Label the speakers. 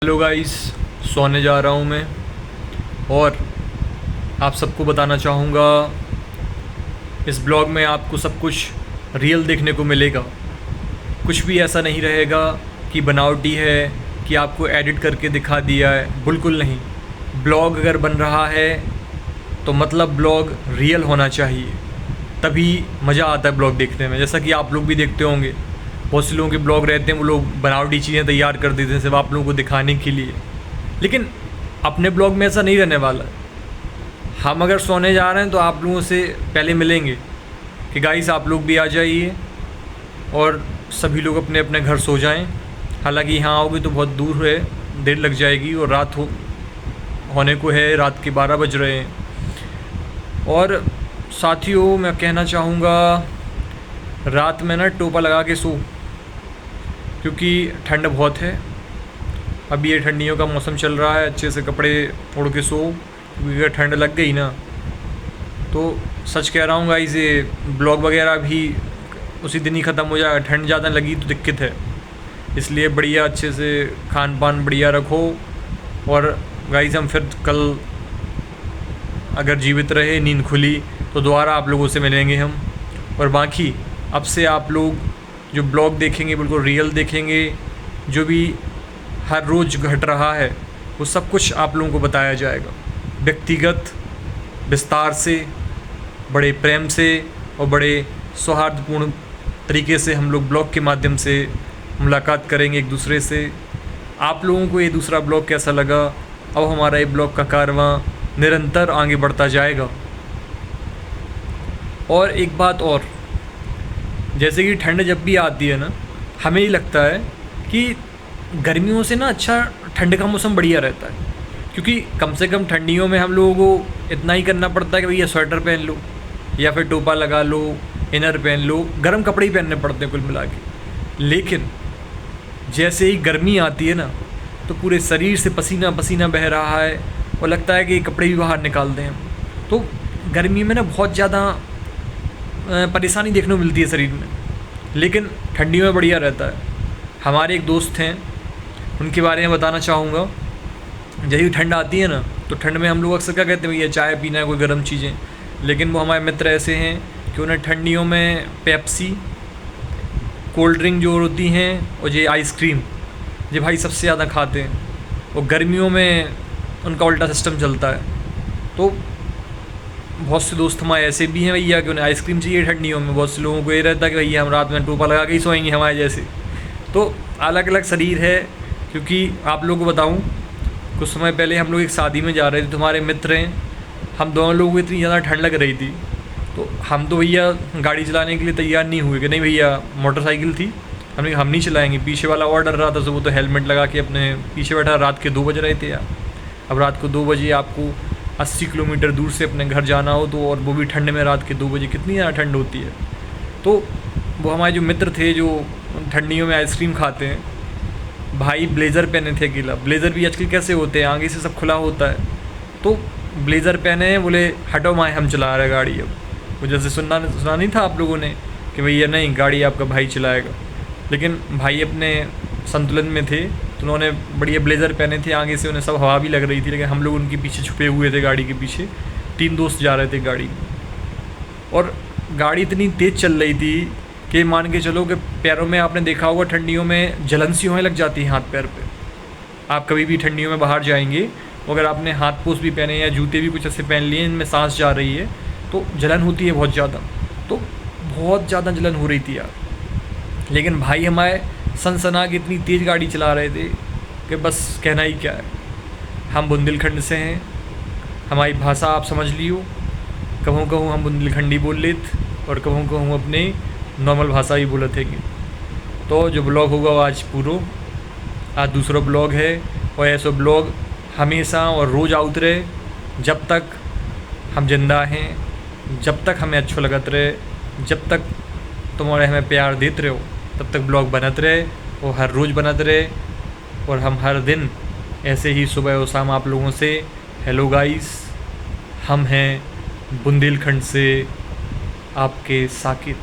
Speaker 1: Hello guys, सोने जा रहा हूँ मैं। और आप सबको बताना चाहूँगा, इस ब्लॉग में आपको सब कुछ रियल देखने को मिलेगा। कुछ भी ऐसा नहीं रहेगा कि बनावटी है, कि आपको एडिट करके दिखा दिया है। बिल्कुल नहीं। ब्लॉग अगर बन रहा है तो मतलब ब्लॉग रियल होना चाहिए, तभी मज़ा आता है ब्लॉग देखने में। जैसा कि आप लोग भी देखते होंगे, बहुत से लोगों के ब्लॉग रहते हैं, वो लोग बनावटी चीज़ें तैयार कर देते हैं सिर्फ आप लोगों को दिखाने के लिए। लेकिन अपने ब्लॉग में ऐसा नहीं रहने वाला। हम अगर सोने जा रहे हैं तो आप लोगों से पहले मिलेंगे कि गाइस आप लोग भी आ जाइए और सभी लोग अपने अपने घर सो जाएं। हालांकि यहाँ आओगे तो बहुत दूर है, देर लग जाएगी और रात होने को है, रात के 12 बज रहे हैं। और साथियों, मैं कहना चाहूँगा, रात में ना टोपा लगा के सो, क्योंकि ठंड बहुत है। अभी ये ठंडियों का मौसम चल रहा है, अच्छे से कपड़े ओढ़ के सो, क्योंकि अगर ठंड लग गई ना तो सच कह रहा हूँ गाइस, ये ब्लॉग वगैरह भी उसी दिन ही ख़त्म हो जाएगा। ठंड ज़्यादा लगी तो दिक्कत है, इसलिए बढ़िया अच्छे से खान पान बढ़िया रखो। और गाइस हम फिर कल अगर जीवित रहे, नींद खुली, तो दोबारा आप लोगों से मिलेंगे हम। और बाकी अब से आप लोग जो ब्लॉग देखेंगे बिल्कुल रियल देखेंगे। जो भी हर रोज़ घट रहा है वो सब कुछ आप लोगों को बताया जाएगा, व्यक्तिगत, विस्तार से, बड़े प्रेम से और बड़े सौहार्दपूर्ण तरीके से हम लोग ब्लॉग के माध्यम से मुलाकात करेंगे एक दूसरे से। आप लोगों को ये दूसरा ब्लॉग कैसा लगा? अब हमारा ये ब्लॉग का कारवां निरंतर आगे बढ़ता जाएगा। और एक बात और, जैसे कि ठंड जब भी आती है ना, हमें ये लगता है कि गर्मियों से ना अच्छा ठंड का मौसम बढ़िया रहता है, क्योंकि कम से कम ठंडियों में हम लोगों को इतना ही करना पड़ता है कि भैया स्वेटर पहन लो या फिर टोपा लगा लो, इनर पहन लो, गर्म कपड़े ही पहनने पड़ते हैं कुल मिला के। लेकिन जैसे ही गर्मी आती है ना, तो पूरे शरीर से पसीना पसीना बह रहा है और लगता है कि कपड़े भी बाहर निकाल दें हम। तो गर्मी में ना बहुत ज़्यादा परेशानी देखने को मिलती है शरीर में, लेकिन ठंडी में बढ़िया रहता है। हमारे एक दोस्त हैं, उनके बारे में बताना चाहूँगा। जब भी ठंड आती है ना, तो ठंड में हम लोग अक्सर क्या कहते हैं, भैया चाय पीना है, कोई गर्म चीज़ें। लेकिन वो हमारे मित्र ऐसे हैं कि उन्हें ठंडियों में पेप्सी, कोल्ड ड्रिंक जो होती हैं, और ये आइसक्रीम, ये भाई सबसे ज़्यादा खाते हैं। और गर्मियों में उनका उल्टा सिस्टम चलता है। तो बहुत से दोस्त हमारे ऐसे भी हैं भैया कि उन्हें आइसक्रीम चाहिए ठंडियों में। बहुत से लोगों को ये रहता है कि भैया हम रात में टोपा लगा के ही सोएंगे हमारे जैसे। तो अलग अलग शरीर है। क्योंकि आप लोगों को बताऊं, कुछ समय पहले हम लोग एक शादी में जा रहे थे, तुम्हारे मित्र हैं, हम दोनों लोगों को इतनी ज़्यादा ठंड लग रही थी, तो हम तो भैया गाड़ी चलाने के लिए तैयार नहीं हुए कि नहीं भैया, मोटरसाइकिल थी, हम नहीं चलाएंगे। पीछे वाला और डर रहा था, तो वो तो हेलमेट लगा के अपने पीछे बैठा। रात के 2 बज रहे थे यार। अब रात को 2 बजे आपको 80 किलोमीटर दूर से अपने घर जाना हो, तो और वो भी ठंड में, रात के 2 बजे कितनी ज़्यादा ठंड होती है। तो वो हमारे जो मित्र थे जो ठंडियों में आइसक्रीम खाते हैं, भाई ब्लेज़र पहने थे अकेला। ब्लेज़र भी आजकल कैसे होते हैं, आगे से सब खुला होता है, तो ब्लेज़र पहने हैं, बोले हटो माए हम चला रहे गाड़ी। अब वो जैसे सुना नहीं था आप लोगों ने कि भैया नहीं, गाड़ी आपका भाई चलाएगा। लेकिन भाई अपने संतुलन में थे, तो उन्होंने बढ़िया ब्लेज़र पहने थे, आगे से उन्हें सब हवा भी लग रही थी। लेकिन हम लोग उनके पीछे छुपे हुए थे, गाड़ी के पीछे 3 दोस्त जा रहे थे गाड़ी में। और गाड़ी इतनी तेज़ चल रही थी कि मान के चलो कि पैरों में, आपने देखा होगा ठंडियों में जलन सी होने लग जाती है हाथ पैर पे। आप कभी भी ठंडियों में बाहर जाएंगे, अगर आपने हाथ पोस भी पहने या जूते भी कुछ ऐसे पहन लिए, इनमें सांस जा रही है, तो जलन होती है बहुत ज़्यादा। तो बहुत ज़्यादा जलन हो रही थी यार। लेकिन भाई हमारे सनसना के इतनी तेज़ गाड़ी चला रहे थे कि बस कहना ही क्या है। हम बुंदेलखंड से हैं, हमारी भाषा आप समझ लियो। कहूँ कहूँ हम बुंदेलखंडी बोल लेते, और कहूँ कहूँ अपने नॉर्मल भाषा ही बोलत है। तो जो ब्लॉग होगा वो आज पूरा, आज दूसरा ब्लॉग है। और ऐसा ब्लॉग हमेशा और रोज़ आउत रहे, जब तक हम जिंदा हैं, जब तक हमें अच्छा लगत रहे, जब तक तुम्हारे हमें प्यार देते रहो, तब तक ब्लॉग बनत रहे और हर रोज़ बनत रहे। और हम हर दिन ऐसे ही सुबह और शाम आप लोगों से हेलो गाइस, हम हैं बुंदेलखंड से आपके साकिब।